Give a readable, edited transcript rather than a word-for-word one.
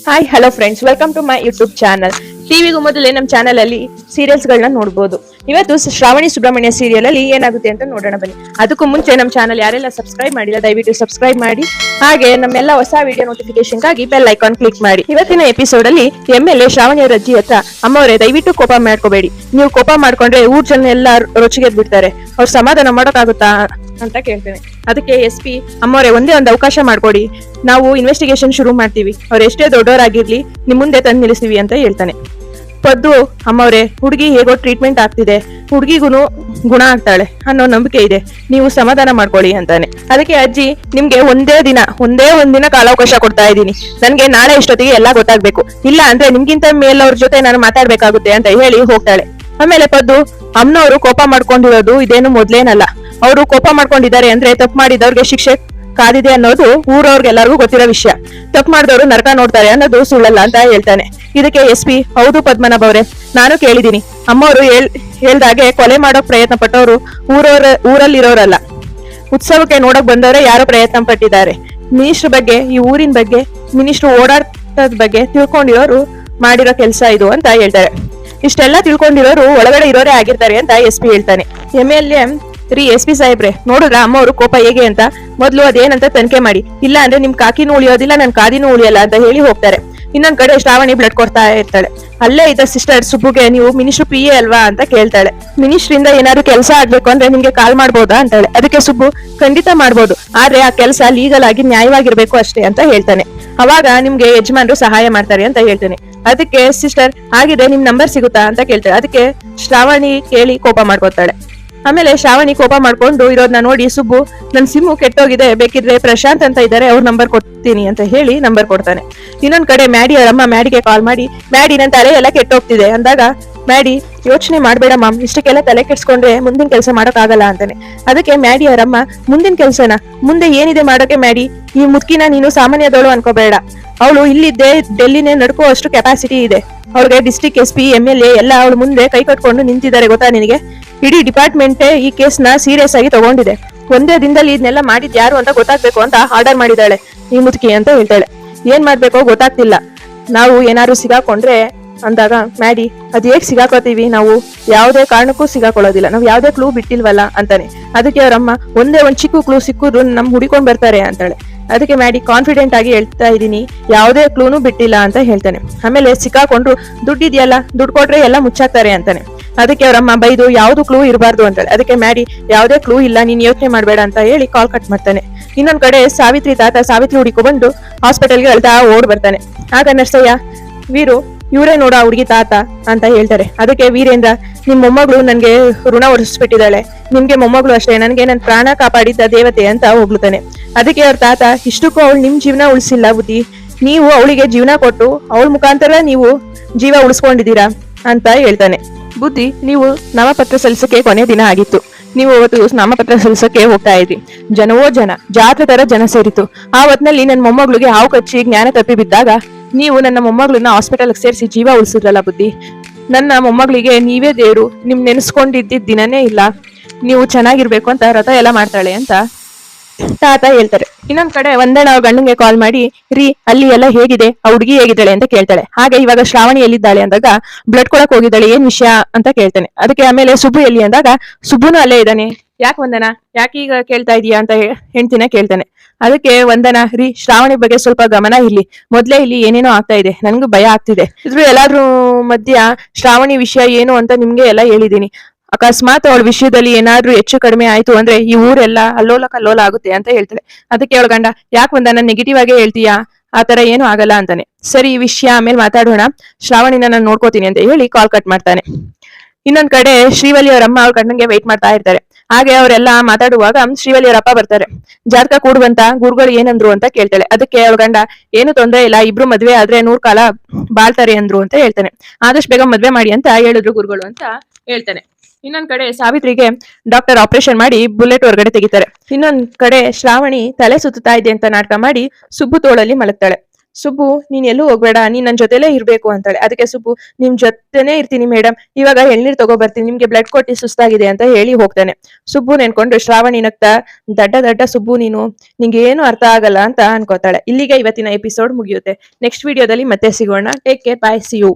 Hi hello friends, welcome to my YouTube channel. ಟಿವಿಗೂ ಮೊದಲೇ ನಮ್ಮ ಚಾನಲ್ ಅಲ್ಲಿ ಸೀರಿಯಲ್ಸ್ ಗಳನ್ನ ನೋಡಬಹುದು. ಇವತ್ತು ಶ್ರಾವಣಿ ಸುಬ್ರಹ್ಮಣ್ಯ ಸೀರಿಯಲ್ ಅಲ್ಲಿ ಏನಾಗುತ್ತೆ ಅಂತ ನೋಡೋಣ ಬನ್ನಿ. ಅದಕ್ಕೂ ಮುಂಚೆ ನಮ್ಮ ಚಾನಲ್ ಯಾರೆಲ್ಲ ಸಬ್ಸ್ಕ್ರೈಬ್ ಮಾಡಿಲ್ಲ ದಯವಿಟ್ಟು ಸಬ್ಸ್ಕ್ರೈಬ್ ಮಾಡಿ. ಹಾಗೆ ನಮ್ಮೆಲ್ಲ ಹೊಸ ವಿಡಿಯೋ ನೋಟಿಫಿಕೇಶನ್ ಗಾಗಿ ಬೆಲ್ ಐಕಾನ್ ಕ್ಲಿಕ್ ಮಾಡಿ. ಇವತ್ತಿನ ಎಪಿಸೋಡ್ ಅಲ್ಲಿ MLA ಶ್ರಾವಣಿ ಅವರ ಅಜ್ಜಿ ಹತ್ರ, ಅಮ್ಮವರೇ ದಯವಿಟ್ಟು ಕೋಪ ಮಾಡ್ಕೋಬೇಡಿ, ನೀವು ಕೋಪ ಮಾಡ್ಕೊಂಡ್ರೆ ಊರ್ ಜನ ಎಲ್ಲ ರೊಚ್ಚಿಗೆ ಬಿಡ್ತಾರೆ, ಅವ್ರು ಸಮಾಧಾನ ಮಾಡೋಕ್ಕಾಗುತ್ತಾ ಅಂತ ಕೇಳ್ತೇನೆ. ಅದಕ್ಕೆ SP, ಅಮ್ಮವ್ರೆ ಒಂದೇ ಒಂದು ಅವಕಾಶ ಮಾಡ್ಕೊಡಿ, ನಾವು ಇನ್ವೆಸ್ಟಿಗೇಷನ್ ಶುರು ಮಾಡ್ತೀವಿ, ಅವ್ರು ಎಷ್ಟೇ ದೊಡ್ಡವರಾಗಿರ್ಲಿ ನಿಮ್ ಮುಂದೆ ತಂದು ನಿಲ್ಲಿಸ್ತೀವಿ ಅಂತ ಹೇಳ್ತಾನೆ. ಪದ್ದು, ಅಮ್ಮವ್ರೆ ಹುಡುಗಿ ಹೇಗೋ ಟ್ರೀಟ್ಮೆಂಟ್ ಆಗ್ತಿದೆ, ಹುಡುಗಿಗೂ ಗುಣ ಆಗ್ತಾಳೆ ಅನ್ನೋ ನಂಬಿಕೆ ಇದೆ, ನೀವು ಸಮಾಧಾನ ಮಾಡ್ಕೊಳ್ಳಿ ಅಂತಾನೆ. ಅದಕ್ಕೆ ಅಜ್ಜಿ, ನಿಮ್ಗೆ ಒಂದೇ ಒಂದಿನ ಕಾಲಾವಕಾಶ ಕೊಡ್ತಾ ಇದ್ದೀನಿ, ನನ್ಗೆ ನಾಳೆ ಇಷ್ಟೊತ್ತಿಗೆ ಎಲ್ಲಾ ಗೊತ್ತಾಗ್ಬೇಕು, ಇಲ್ಲ ಅಂದ್ರೆ ನಿಮ್ಗಿಂತ ಮೇಲವ್ರ ಜೊತೆ ನಾನು ಮಾತಾಡ್ಬೇಕಾಗುತ್ತೆ ಅಂತ ಹೇಳಿ ಹೋಗ್ತಾಳೆ. ಆಮೇಲೆ ಪದ್ದು, ಅಮ್ಮನವರು ಕೋಪ ಮಾಡ್ಕೊಂಡಿರೋದು ಇದೇನು ಮೊದ್ಲೇನಲ್ಲ, ಅವರು ಕೋಪ ಮಾಡ್ಕೊಂಡಿದ್ದಾರೆ ಅಂದ್ರೆ ತಪ್ಪು ಮಾಡಿದವ್ರಿಗೆ ಶಿಕ್ಷೆ ಕಾದಿದೆ ಅನ್ನೋದು ಊರವ್ರಿಗೆಲ್ಲರಿಗೂ ಗೊತ್ತಿರೋ ವಿಷಯ, ತಪ್ಪು ಮಾಡಿದವರು ನರಕ ನೋಡ್ತಾರೆ ಅನ್ನೋದು ಸುಳ್ಳಲ್ಲ ಅಂತ ಹೇಳ್ತಾನೆ. ಇದಕ್ಕೆ SP, ಹೌದು ಪದ್ಮನಾಭ ಅವರೇ, ನಾನು ಕೇಳಿದೀನಿ, ಅಮ್ಮವರು ಹೇಳ್ದಾಗೆ ಕೊಲೆ ಮಾಡೋಕ್ ಪ್ರಯತ್ನ ಪಟ್ಟವರು ಊರಲ್ಲಿರೋರಲ್ಲ, ಉತ್ಸವಕ್ಕೆ ನೋಡಕ್ ಬಂದವರೇ ಯಾರೋ ಪ್ರಯತ್ನ ಪಟ್ಟಿದ್ದಾರೆ. ಮಿನಿಸ್ಟರ್ ಬಗ್ಗೆ, ಈ ಊರಿನ ಬಗ್ಗೆ, ಮಿನಿಸ್ಟರ್ ಓಡಾಟದ ಬಗ್ಗೆ ತಿಳ್ಕೊಂಡಿರೋರು ಮಾಡಿರೋ ಕೆಲಸ ಇದು ಅಂತ ಹೇಳ್ತಾರೆ. ಇಷ್ಟೆಲ್ಲ ತಿಳ್ಕೊಂಡಿರೋರು ಒಳಗಡೆ ಇರೋರೇ ಆಗಿರ್ತಾರೆ ಅಂತ SP ಹೇಳ್ತಾನೆ. MLA, SP ಸಾಹೇಬ್ರೆ, ನೋಡಿದ್ರ ಅಮ್ಮವರು ಕೋಪ ಹೇಗೆ ಅಂತ, ಮೊದ್ಲು ಅದೇನಂತ ತನಿಖೆ ಮಾಡಿ, ಇಲ್ಲ ಅಂದ್ರೆ ನಿಮ್ ಕಾಕಿನೂ ಉಳಿಯೋದಿಲ್ಲ, ನನ್ ಕಾದಿನೂ ಉಳಿಯಲ್ಲ ಅಂತ ಹೇಳಿ ಹೋಗ್ತಾರೆ. ಇನ್ನೊಂದ್ ಕಡೆ ಶ್ರಾವಣಿ ಬ್ಲಡ್ ಕೊಡ್ತಾ ಇರ್ತಾಳೆ. ಅಲ್ಲೇ ಇದ್ದ ಸಿಸ್ಟರ್ ಸುಬ್ಬುಗೆ, ನೀವು ಮಿನಿಸ್ಟರ್ PA ಅಲ್ವಾ ಅಂತ ಕೇಳ್ತಾಳೆ. ಮಿನಿಸ್ಟರ್ ಇಂದ ಏನಾದ್ರು ಕೆಲಸ ಆಗ್ಬೇಕು ಅಂದ್ರೆ ನಿಮ್ಗೆ ಕಾಲ್ ಮಾಡ್ಬೋದಾ ಅಂತಾಳೆ. ಅದಕ್ಕೆ ಸುಬ್ಬು, ಖಂಡಿತ ಮಾಡ್ಬೋದು, ಆದ್ರೆ ಆ ಕೆಲಸ ಲೀಗಲ್ ಆಗಿ ನ್ಯಾಯವಾಗಿರ್ಬೇಕು ಅಷ್ಟೇ ಅಂತ ಹೇಳ್ತಾನೆ. ಅವಾಗ ನಿಮ್ಗೆ ಯಜಮಾನ್ರು ಸಹಾಯ ಮಾಡ್ತಾರೆ ಅಂತ ಹೇಳ್ತಾನೆ. ಅದಕ್ಕೆ ಸಿಸ್ಟರ್, ಹಾಗಿದೆ ನಿಮ್ ನಂಬರ್ ಸಿಗುತ್ತಾ ಅಂತ ಕೇಳ್ತಾಳೆ. ಅದಕ್ಕೆ ಶ್ರಾವಣಿ ಕೇಳಿ ಕೋಪ ಮಾಡ್ಕೊತಾಳೆ. ಆಮೇಲೆ ಶ್ರಾವಣಿ ಕೋಪ ಮಾಡ್ಕೊಂಡು ಇರೋದನ್ನ ನೋಡಿ ಸುಬ್ಬು, ನನ್ ಸಿಮ್ಮು ಕೆಟ್ಟೋಗಿದೆ, ಬೇಕಿದ್ರೆ ಪ್ರಶಾಂತ್ ಅಂತ ಇದ್ದಾರೆ, ಅವ್ರ ನಂಬರ್ ಕೊಡ್ತೀನಿ ಅಂತ ಹೇಳಿ ನಂಬರ್ ಕೊಡ್ತಾನೆ. ಇನ್ನೊಂದ್ ಕಡೆ ಮ್ಯಾಡಿ ಅವರಮ್ಮ ಮ್ಯಾಡಿಗೆ ಕಾಲ್ ಮಾಡಿ, ಮ್ಯಾಡಿ ನನ್ ತಲೆ ಎಲ್ಲ ಕೆಟ್ಟೋಗ್ತಿದೆ ಅಂದಾಗ, ಮ್ಯಾಡಿ, ಯೋಚನೆ ಮಾಡ್ಬೇಡ ಮಾಮ್, ಇಷ್ಟಕ್ಕೆಲ್ಲ ತಲೆ ಕೆಡ್ಸ್ಕೊಂಡ್ರೆ ಮುಂದಿನ ಕೆಲಸ ಮಾಡಕ್ ಆಗಲ್ಲ ಅಂತಾನೆ. ಅದಕ್ಕೆ ಮ್ಯಾಡಿ ಅವರಮ್ಮ, ಮುಂದಿನ ಕೆಲ್ಸನ ಮುಂದೆ ಏನಿದೆ ಮಾಡೋಕೆ ಮ್ಯಾಡಿ, ಈ ಮುದ್ಕಿನ ನೀನು ಸಾಮಾನ್ಯದವಳು ಅನ್ಕೋಬೇಡ, ಅವಳು ಇಲ್ಲಿದ್ದೆ ಡೆಲ್ಲಿನೇ ನಡ್ಕೋ ಅಷ್ಟು ಕೆಪಾಸಿಟಿ ಇದೆ, ಅವ್ಳಿಗೆ ಡಿಸ್ಟ್ರಿಕ್ಟ್ SP MLA ಎಲ್ಲ ಅವಳು ಮುಂದೆ ಕೈ ಕಟ್ಕೊಂಡು ನಿಂತಿದ್ದಾರೆ ಗೊತ್ತಾ ನಿನಗೆ, ಇಡೀ ಡಿಪಾರ್ಟ್ಮೆಂಟೇ ಈ ಕೇಸ್ನ ಸೀರಿಯಸ್ ಆಗಿ ತಗೊಂಡಿದೆ, ಒಂದೇ ದಿನದಲ್ಲಿ ಇದನ್ನೆಲ್ಲ ಮಾಡಿದ್ ಯಾರು ಅಂತ ಗೊತ್ತಾಗ್ಬೇಕು ಅಂತ ಆರ್ಡರ್ ಮಾಡಿದಾಳೆ ಈ ಮುದುಕಿ ಅಂತ ಹೇಳ್ತಾಳೆ. ಏನ್ ಮಾಡ್ಬೇಕೋ ಗೊತ್ತಾಗ್ತಿಲ್ಲ, ನಾವು ಏನಾದ್ರು ಸಿಗಾಕೊಂಡ್ರೆ ಅಂದಾಗ ಮ್ಯಾಡಿ, ಅದ್ ಹೇಗ್ ಸಿಗಾಕೋತೀವಿ, ನಾವು ಯಾವ್ದೇ ಕಾರಣಕ್ಕೂ ಸಿಗಾಕೊಳ್ಳೋದಿಲ್ಲ, ನಾವ್ ಯಾವ್ದೇ ಕ್ಲೂ ಬಿಟ್ಟಿಲ್ವಲ್ಲ ಅಂತಾನೆ. ಅದಕ್ಕೆ ಅವರಮ್ಮ, ಒಂದೇ ಒಂದ್ ಚಿಕ್ಕ ಕ್ಲೂ ಸಿಕ್ಕಿದ್ರು ನಮ್ ಹುಡಿಕೊಂಡ್ ಬರ್ತಾರೆ ಅಂತಾಳೆ. ಅದಕ್ಕೆ ಮ್ಯಾಡಿ ಕಾನ್ಫಿಡೆಂಟ್ ಆಗಿ ಹೇಳ್ತಾ ಇದೀನಿ, ಯಾವ್ದೇ ಕ್ಲೂನು ಬಿಟ್ಟಿಲ್ಲ ಅಂತ ಹೇಳ್ತಾನೆ. ಆಮೇಲೆ ಸಿಕ್ಕಾಕೊಂಡ್ರು ದುಡ್ಡಿದ್ಯಲ್ಲ, ದುಡ್ಡು ಕೊಟ್ರೆ ಎಲ್ಲ ಮುಚ್ಚಾಕ್ತಾರೆ ಅಂತಾನೆ. ಅದಕ್ಕೆ ಅವರಮ್ಮ ಬೈದು, ಯಾವ್ದು ಕ್ಲೂ ಇರಬಾರ್ದು ಅಂತಾಳೆ. ಅದಕ್ಕೆ ಮ್ಯಾಡಿ, ಯಾವ್ದೇ ಕ್ಲೂ ಇಲ್ಲ, ನೀನ್ ಯೋಚನೆ ಮಾಡ್ಬೇಡ ಅಂತ ಹೇಳಿ ಕಾಲ್ ಕಟ್ ಮಾಡ್ತಾನೆ. ಇನ್ನೊಂದ್ ಕಡೆ ಸಾವಿತ್ರಿ ತಾತ ಸಾವಿತ್ರಿ ಹುಡುಕಿ ಬಂದು ಹಾಸ್ಪಿಟಲ್ಗೆ ಅಳ್ತಾ ಓಡ್ ಬರ್ತಾನೆ. ಆಗ ನರ್ಸಯ್ಯ, ವೀರು, ಇವರೇ ನೋಡ ಹುಡುಗಿ ತಾತ ಅಂತ ಹೇಳ್ತಾರೆ. ಅದಕ್ಕೆ ವೀರೇಂದ್ರ, ನಿಮ್ ಮೊಮ್ಮಗಳು ನನ್ಗೆ ಋಣ ಹೊರಿಸ್ಬಿಟ್ಟಿದ್ದಾಳೆ, ನಿಮ್ಗೆ ಮೊಮ್ಮಗಳು ಅಷ್ಟೇ, ನನ್ಗೆ ನನ್ ಪ್ರಾಣ ಕಾಪಾಡಿದ್ದ ದೇವತೆ ಅಂತ ಹೋಗ್ಲುತ್ತಾನೆ. ಅದಕ್ಕೆ ಅವ್ರ ತಾತ, ಇಷ್ಟಕ್ಕೂ ಅವಳು ನಿಮ್ ಜೀವನ ಉಳಿಸಿಲ್ಲ ಬುದ್ಧಿ, ನೀವು ಅವಳಿಗೆ ಜೀವನ ಕೊಟ್ಟು ಅವಳ ಮುಖಾಂತರ ನೀವು ಜೀವ ಉಳಿಸ್ಕೊಂಡಿದ್ದೀರಾ ಅಂತ ಹೇಳ್ತಾನೆ. ಬುದ್ಧಿ, ನೀವು ನಾಮಪತ್ರ ಸಲ್ಲಿಸಕ್ಕೆ ಕೊನೆ ದಿನ ಆಗಿತ್ತು, ನೀವು ಅವತ್ತು ನಾಮಪತ್ರ ಸಲ್ಲಿಸಕ್ಕೆ ಹೋಗ್ತಾ ಇದ್ರಿ, ಜನವೋ ಜನ, ಜಾತ್ರೆ ತರ ಜನ ಸೇರಿತು. ಆ ಹೊತ್ನಲ್ಲಿ ನನ್ನ ಮೊಮ್ಮಗಳಿಗೆ ಹಾವು ಕಚ್ಚಿ ಜ್ಞಾನ ತಪ್ಪಿ ಬಿದ್ದಾಗ ನೀವು ನನ್ನ ಮೊಮ್ಮಗಳನ್ನ ಹಾಸ್ಪಿಟಲ್ ಸೇರಿಸಿ ಜೀವ ಉಳಿಸಿದ್ರಲ್ಲ ಬುದ್ಧಿ, ನನ್ನ ಮೊಮ್ಮಗಳಿಗೆ ನೀವೇ ದೇವ್ರು, ನಿಮ್ ನೆನೆಸ್ಕೊಂಡಿದ್ದ ದಿನನೇ ಇಲ್ಲ, ನೀವು ಚೆನ್ನಾಗಿರ್ಬೇಕು ಅಂತ ರಥ ಎಲ್ಲ ಮಾಡ್ತಾಳೆ ಅಂತ ತಾತ ಹೇಳ್ತಾರೆ. ಇನ್ನೊಂದ್ ಕಡೆ ವಂದನ ಅವ್ರ ಗಂಡಂಗೆ ಕಾಲ್ ಮಾಡಿ, ರೀ ಅಲ್ಲಿ ಎಲ್ಲ ಹೇಗಿದೆ, ಆ ಹುಡುಗಿ ಹೇಗಿದ್ದಾಳೆ ಅಂತ ಕೇಳ್ತಾಳೆ. ಹಾಗೆ ಇವಾಗ ಶ್ರಾವಣಿ ಎಲ್ಲಿದ್ದಾಳೆ ಅಂದಾಗ, ಬ್ಲಡ್ ಕೊಡಕ್ ಹೋಗಿದ್ದಾಳೆ, ಏನ್ ವಿಷಯ ಅಂತ ಕೇಳ್ತಾನೆ. ಅದಕ್ಕೆ ಆಮೇಲೆ ಸುಬ್ಬು ಎಲ್ಲಿ ಅಂದಾಗ, ಸುಬ್ಬುನು ಅಲ್ಲೇ ಇದ್ದಾನೆ, ಯಾಕೆ ವಂದನ, ಯಾಕೆ ಈಗ ಕೇಳ್ತಾ ಇದೀಯಾ ಅಂತ ಹೆಂಡ್ತಿನ ಕೇಳ್ತಾನೆ. ಅದಕ್ಕೆ ವಂದನ, ರೀ ಶ್ರಾವಣಿ ಬಗ್ಗೆ ಸ್ವಲ್ಪ ಗಮನ ಇರ್ಲಿ, ಮೊದ್ಲೇ ಇಲ್ಲಿ ಏನೇನೋ ಆಗ್ತಾ ಇದೆ, ನನ್ಗೂ ಭಯ ಆಗ್ತಿದೆ, ಇದ್ರು ಎಲ್ಲಾದ್ರೂ ಮಧ್ಯ ಶ್ರಾವಣಿ ವಿಷಯ ಏನು ಅಂತ ನಿಮ್ಗೆ ಎಲ್ಲ ಹೇಳಿದೀನಿ, ಅಕಸ್ಮಾತ್ ಅವಳ ವಿಷಯದಲ್ಲಿ ಏನಾದ್ರೂ ಹೆಚ್ಚು ಕಡಿಮೆ ಆಯ್ತು ಅಂದ್ರೆ ಈ ಊರೆಲ್ಲ ಅಲ್ಲೋಲ ಕಲ್ಲೋಲ ಆಗುತ್ತೆ ಅಂತ ಹೇಳ್ತಾಳೆ. ಅದಕ್ಕೆ ಅವಳ ಗಂಡ, ಯಾಕೆ ವಂದನ ನೆಗೆಟಿವ್ ಆಗೇ ಹೇಳ್ತೀಯಾ, ಆತರ ಏನು ಆಗಲ್ಲ ಅಂತಾನೆ. ಸರಿ, ಈ ವಿಷಯ ಆಮೇಲೆ ಮಾತಾಡೋಣ, ಶ್ರಾವಣಿನ ನಾನು ನೋಡ್ಕೋತೀನಿ ಅಂತ ಹೇಳಿ ಕಾಲ್ ಕಟ್ ಮಾಡ್ತಾನೆ. ಇನ್ನೊಂದ್ ಕಡೆ ಶ್ರೀವಲ್ಲಿ ಅವರಮ್ಮ ಅವ್ರ ಗಂಡಂಗೆ ವೆಯ್ಟ್ ಮಾಡ್ತಾ ಇರ್ತಾರೆ. ಹಾಗೆ ಅವರೆಲ್ಲ ಮಾತಾಡುವಾಗ ಶ್ರೀವಲ್ಲಿ ಅವರಪ್ಪ ಬರ್ತಾರೆ. ಜಾತಕ ಕೂಡುವಂತ ಗುರುಗಳು ಏನಂದ್ರು ಅಂತ ಕೇಳ್ತಾಳೆ. ಅದಕ್ಕೆ ಅವ್ರ ಗಂಡ, ಏನು ತೊಂದ್ರೆ ಇಲ್ಲ, ಇಬ್ರು ಮದ್ವೆ ಆದ್ರೆ 100 ಕಾಲ ಬಾಳ್ತಾರೆ ಅಂದ್ರು ಅಂತ ಹೇಳ್ತಾನೆ. ಆದಷ್ಟು ಬೇಗ ಮದ್ವೆ ಮಾಡಿ ಅಂತ ಹೇಳಿದ್ರು ಗುರುಗಳು ಅಂತ ಹೇಳ್ತಾನೆ. ಇನ್ನೊಂದ್ ಕಡೆ ಸಾವಿತ್ರಿಗೆ ಡಾಕ್ಟರ್ ಆಪರೇಷನ್ ಮಾಡಿ ಬುಲೆಟ್ ಹೊರಗಡೆ ತೆಗಿತಾರೆ. ಇನ್ನೊಂದ್ ಕಡೆ ಶ್ರಾವಣಿ ತಲೆ ಸುತ್ತಾ ಇದೆ ಅಂತ ನಾಟಕ ಮಾಡಿ ಸುಬ್ಬು ತೋಳಲ್ಲಿ ಮಲಗ್ತಾಳೆ. ಸುಬ್ಬು ನೀನ್ ಎಲ್ಲೂ ಹೋಗ್ಬೇಡ, ನೀನ್ ನನ್ ಜೊತೆಲೇ ಇರ್ಬೇಕು ಅಂತಾಳೆ. ಅದಕ್ಕೆ ಸುಬ್ಬು ನಿಮ್ ಜೊತೆನೇ ಇರ್ತೀನಿ ಮೇಡಮ್, ಇವಾಗ ಎಳ್ನೀರ್ ತಗೋ ಬರ್ತೀನಿ, ನಿಮ್ಗೆ ಬ್ಲಡ್ ಕೊಟ್ಟಿ ಸುಸ್ತಾಗಿದೆ ಅಂತ ಹೇಳಿ ಹೋಗ್ತಾನೆ. ಸುಬ್ಬು ನೆನ್ಕೊಂಡು ಶ್ರಾವಣಿ ನಗ್ತಾ, ದಡ್ಡ ದಡ್ಡ ಸುಬ್ಬು ನೀನು, ನಿಂಗೆ ಏನು ಅರ್ಥ ಆಗಲ್ಲ ಅಂತ ಅನ್ಕೋತಾಳೆ. ಇಲ್ಲಿಗೆ ಇವತ್ತಿನ ಎಪಿಸೋಡ್ ಮುಗಿಯುತ್ತೆ. ನೆಕ್ಸ್ಟ್ ವಿಡಿಯೋದಲ್ಲಿ ಮತ್ತೆ ಸಿಗೋಣ. Take care, bye, see you.